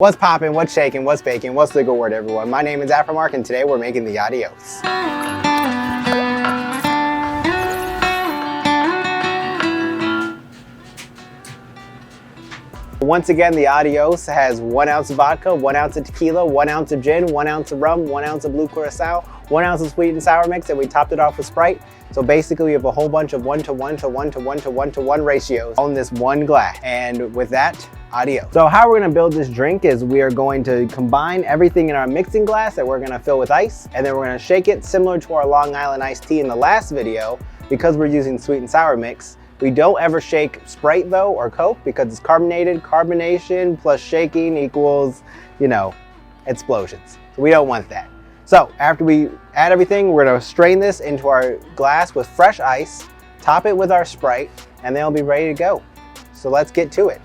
What's poppin', what's shaking, what's baking, what's the good word, everyone? My name is Afro, and today we're making the Adios. Once again, the Adios has 1 ounce of vodka, 1 ounce of tequila, 1 ounce of gin, 1 ounce of rum, 1 ounce of Blue Curacao, 1 ounce of sweet and sour mix, and we topped it off with Sprite. So basically we have a whole bunch of 1 to 1 to 1 to 1 to 1 to 1 ratios on this one glass. And with that, Adios. So how we're gonna build this drink is we are going to combine everything in our mixing glass that we're gonna fill with ice, and then we're gonna shake it similar to our Long Island iced tea in the last video. Because we're using sweet and sour mix, we don't ever shake Sprite though, or Coke, because it's carbonated. Carbonation plus shaking equals, you know, explosions. So we don't want that. So after we add everything, we're gonna strain this into our glass with fresh ice, top it with our Sprite, and then it'll be ready to go. So let's get to it.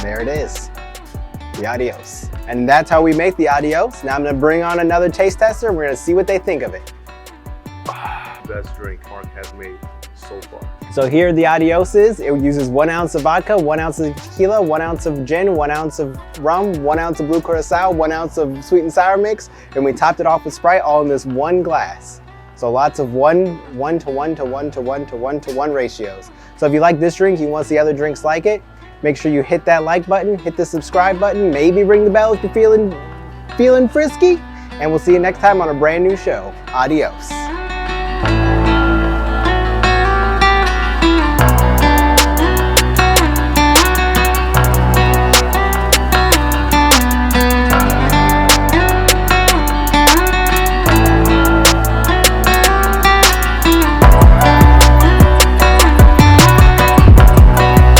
There it is, the Adios. And that's how we make the Adios. Now I'm gonna bring on another taste tester and we're gonna see what they think of it. Best drink Mark has made so far. So here the Adios is. It uses 1 ounce of vodka, 1 ounce of tequila, 1 ounce of gin, 1 ounce of rum, 1 ounce of Blue Curacao, 1 ounce of sweet and sour mix, and we topped it off with Sprite all in this one glass. So lots of 1 to 1 to 1 to 1 to 1 to 1 ratios. So if you like this drink, you want to see other drinks like it, make sure you hit that like button, hit the subscribe button, maybe ring the bell if you're feeling frisky, and we'll see you next time on a brand new show. Adios.